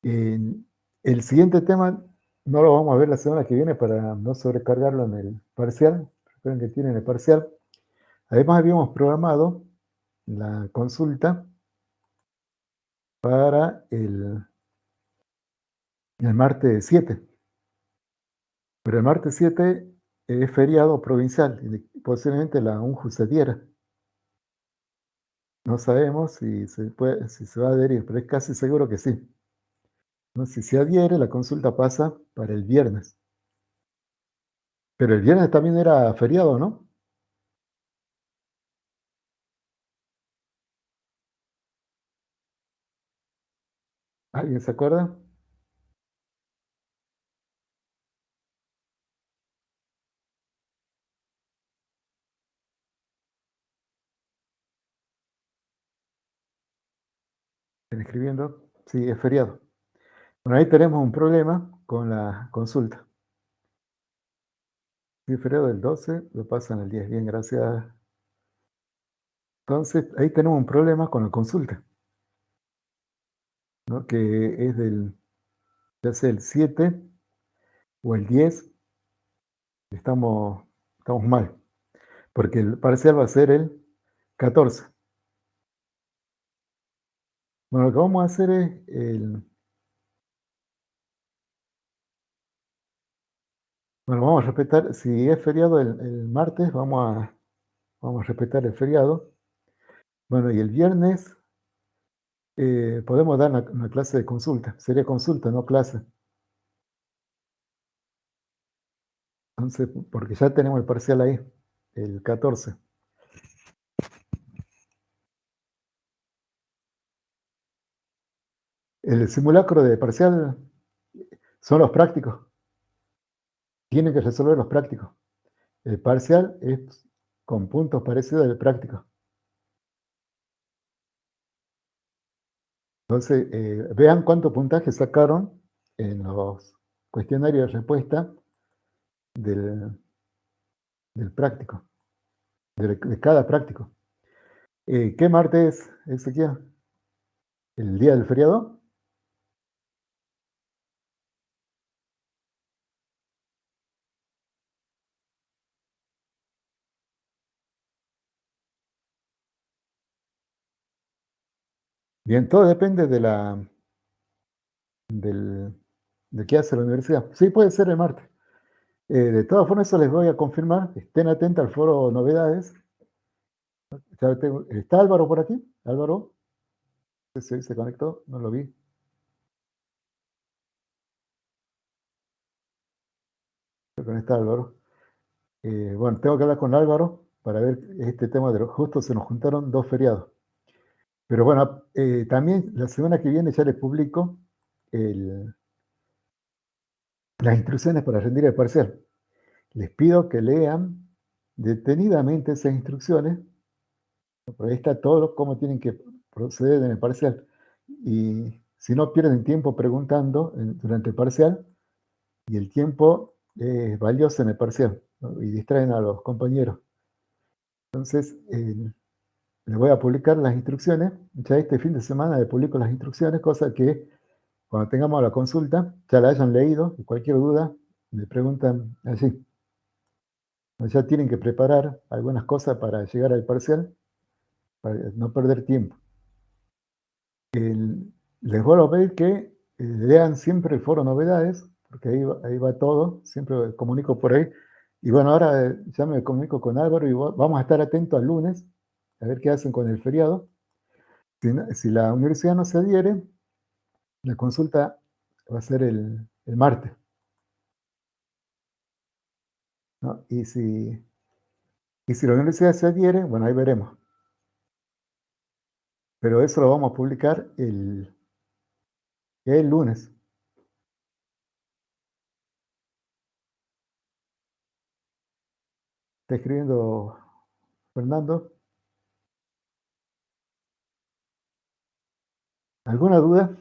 El siguiente tema no lo vamos a ver la semana que viene para no sobrecargarlo en el parcial. Recuerden que tienen el parcial. Además habíamos programado la consulta para el martes 7. Pero el martes 7 es feriado provincial y posiblemente la UNJU se diera. No sabemos si se va a adherir, pero es casi seguro que sí. ¿No? Si se adhiere, la consulta pasa para el viernes. Pero el viernes también era feriado, ¿no? ¿Alguien se acuerda? ¿Están escribiendo? Sí, es feriado. Bueno, ahí tenemos un problema con la consulta. Si es feriado del 12, lo pasan el 10. Bien, gracias. Entonces, ahí tenemos un problema con la consulta, ¿no? Que es ya sea el 7 o el 10, estamos, estamos mal, porque el parcial va a ser el 14. Bueno, lo que vamos a hacer es, bueno, vamos a respetar, si es feriado el martes, vamos a respetar el feriado. Bueno, y el viernes podemos dar una clase de consulta, sería consulta, no clase. Entonces, porque ya tenemos el parcial ahí, el 14. El simulacro de parcial son los prácticos, tienen que resolver los prácticos. El parcial es con puntos parecidos al práctico. Entonces, vean cuánto puntaje sacaron en los cuestionarios de respuesta del, del práctico, de cada práctico. ¿Qué martes, Ezequiel? ¿El día del feriado? Bien, todo depende del, de qué hace la universidad. Sí, puede ser el martes. De todas formas, eso les voy a confirmar. Estén atentos al foro novedades. ¿Está Álvaro por aquí? Álvaro, se conectó, no lo vi. Creo que no está Álvaro. Bueno, tengo que hablar con Álvaro para ver este tema de los justos. Se nos juntaron dos feriados. Pero bueno, también la semana que viene ya les publico el, las instrucciones para rendir el parcial. Les pido que lean detenidamente esas instrucciones, porque ahí está todo cómo tienen que proceder en el parcial. Y si no pierden tiempo preguntando durante el parcial, y el tiempo es valioso en el parcial, ¿no? Y distraen a los compañeros. Entonces, les voy a publicar las instrucciones. Ya este fin de semana les publico las instrucciones, cosa que cuando tengamos la consulta ya la hayan leído y cualquier duda me preguntan allí. Ya tienen que preparar algunas cosas para llegar al parcial, para no perder tiempo. Les vuelvo a pedir que lean siempre el foro novedades, porque ahí va todo, siempre comunico por ahí. Y bueno, ahora ya me comunico con Álvaro y vamos a estar atentos al lunes, a ver qué hacen con el feriado. Si la universidad no se adhiere, la consulta va a ser el martes, ¿no? Y si la universidad se adhiere, bueno, ahí veremos. Pero eso lo vamos a publicar el lunes. Está escribiendo Fernando. ¿Alguna duda?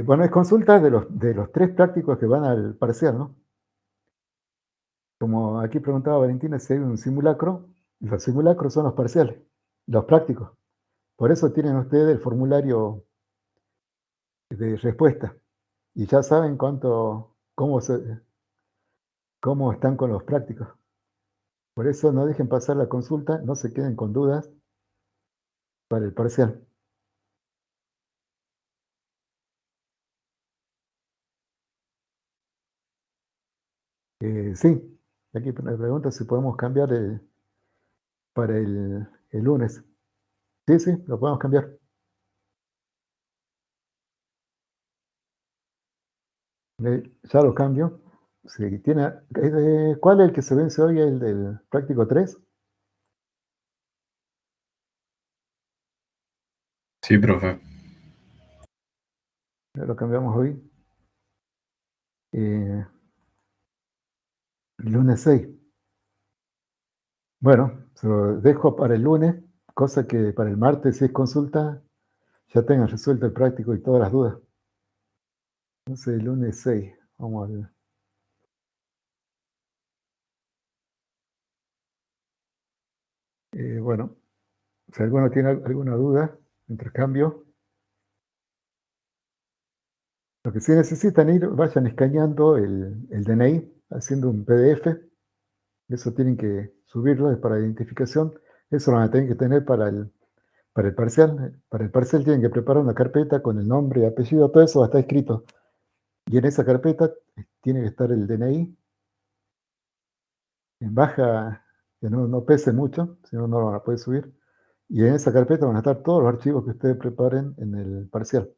Bueno, es consulta de los tres prácticos que van al parcial, ¿no? Como aquí preguntaba Valentina si hay un simulacro, los simulacros son los parciales, los prácticos. Por eso tienen ustedes el formulario de respuesta y ya saben cómo están con los prácticos. Por eso no dejen pasar la consulta, no se queden con dudas para el parcial. Sí, aquí me pregunta si podemos cambiar para el lunes. Sí, sí, lo podemos cambiar. Ya lo cambio. Si tiene, ¿cuál es el que se vence hoy? ¿El del práctico 3?
Sí, profe.
Ya lo cambiamos hoy. Eh, lunes 6. Bueno, se lo dejo para el lunes, cosa que para el martes, si es consulta, ya tengan resuelto el práctico y todas las dudas. Entonces, el lunes 6. Vamos a ver. Bueno, si alguno tiene alguna duda, intercambio. Lo que sí necesitan ir, vayan escaneando el DNI, haciendo un PDF. Eso tienen que subirlo, es para identificación. Eso lo van a tener que tener para el parcial. Para el parcial tienen que preparar una carpeta con el nombre y apellido, todo eso va a estar escrito. Y en esa carpeta tiene que estar el DNI en baja, que no pese mucho, si no, no lo van a poder subir. Y en esa carpeta van a estar todos los archivos que ustedes preparen en el parcial.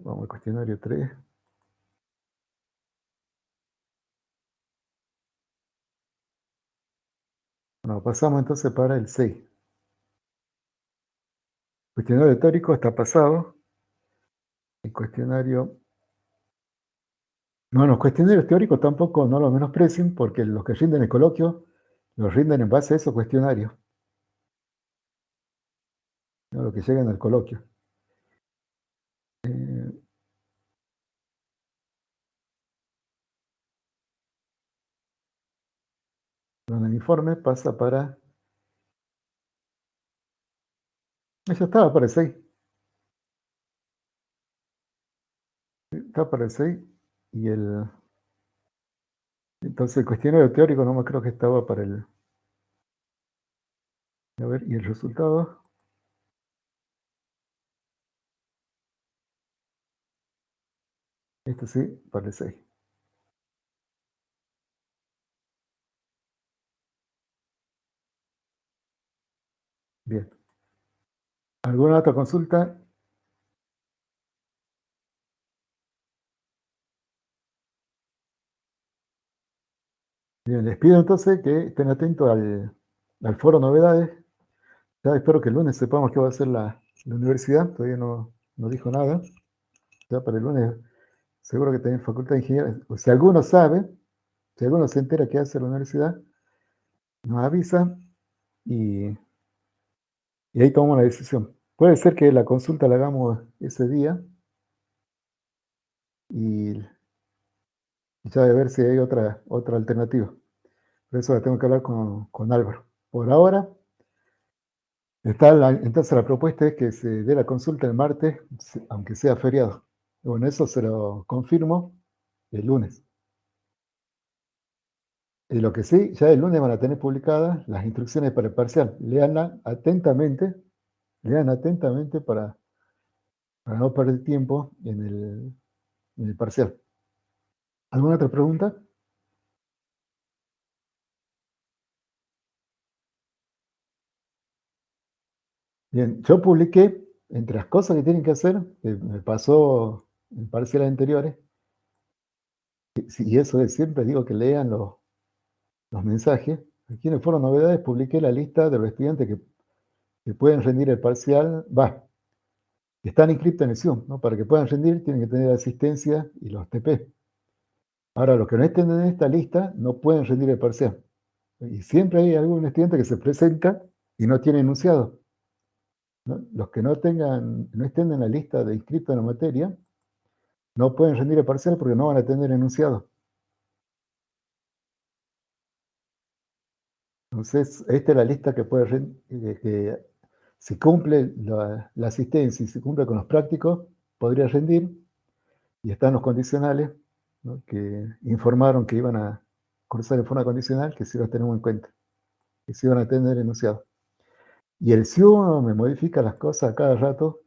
Vamos al cuestionario 3. Bueno, pasamos entonces para el 6. Cuestionario teórico está pasado. El cuestionario. No, los cuestionarios teóricos tampoco no los menosprecien porque los que rinden el coloquio los rinden en base a esos cuestionarios, no los que llegan al coloquio. Con el informe pasa para... Ya estaba para el 6. Está para el 6. Y el... Entonces el cuestionario teórico no me creo que estaba para el... A ver, y el resultado... Este sí, para el 6. Bien. ¿Alguna otra consulta? Bien, les pido entonces que estén atentos al foro novedades. Ya espero que el lunes sepamos qué va a hacer la universidad. Todavía no dijo nada. Ya para el lunes seguro que tienen facultad de ingeniería. O si alguno sabe, si alguno se entera qué hace la universidad, nos avisa y, y ahí tomamos la decisión. Puede ser que la consulta la hagamos ese día y ya de ver si hay otra alternativa. Por eso la tengo que hablar con Álvaro. Por ahora, entonces la propuesta es que se dé la consulta el martes, aunque sea feriado. Bueno, eso se lo confirmo el lunes. Y lo que sí, ya el lunes van a tener publicadas las instrucciones para el parcial. Lean atentamente para no perder tiempo en el parcial. ¿Alguna otra pregunta? Bien, yo publiqué, entre las cosas que tienen que hacer, que me pasó en parciales anteriores, y eso es, siempre digo que lean los mensajes. Aquí en el foro novedades publiqué la lista de los estudiantes que pueden rendir el parcial, que están inscritos en el SIUM, ¿no? Para que puedan rendir tienen que tener asistencia y los TP. Ahora, los que no estén en esta lista no pueden rendir el parcial. Y siempre hay algún estudiante que se presenta y no tiene enunciado, ¿no? Los que no estén en la lista de inscritos en la materia, no pueden rendir el parcial porque no van a tener enunciado. Entonces, esta es la lista que puede que si cumple la asistencia y si cumple con los prácticos, podría rendir. Y están los condicionales, ¿no? Que informaron que iban a cursar de forma condicional, que sí los tenemos en cuenta, que sí iban a tener enunciado. Y el SIU me modifica las cosas a cada rato,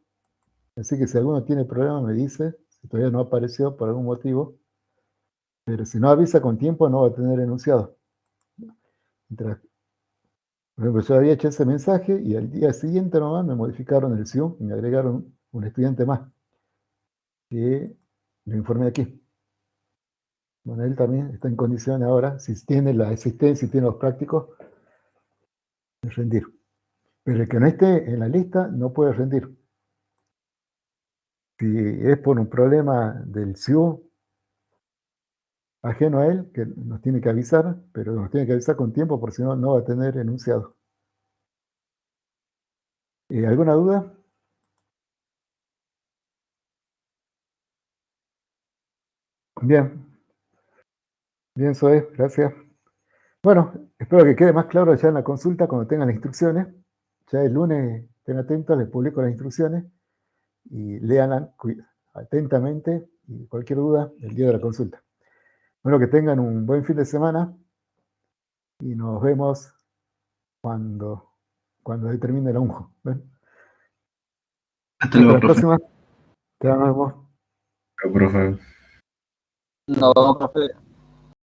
así que si alguno tiene problema me dice, si todavía no apareció por algún motivo, pero si no avisa con tiempo no va a tener enunciado. Por ejemplo, yo había hecho ese mensaje y al día siguiente nomás me modificaron el SIU y me agregaron un estudiante más, que lo informé aquí. Bueno, él también está en condiciones ahora, si tiene la existencia y tiene los prácticos, de rendir. Pero el que no esté en la lista no puede rendir. Si es por un problema del SIU ajeno a él, que nos tiene que avisar, pero nos tiene que avisar con tiempo, porque si no, no va a tener enunciado. ¿Alguna duda? Bien, bien, Zoe, gracias. Bueno, espero que quede más claro ya en la consulta cuando tengan las instrucciones. Ya el lunes estén atentos, les publico las instrucciones y léanlas atentamente y cualquier duda el día de la consulta. Bueno, que tengan un buen fin de semana y nos vemos cuando determine el UNJO. ¿Ven?
Hasta
Hasta
luego,
la
profe.
próxima. Te vemos.
Chao, profe.
No, profe.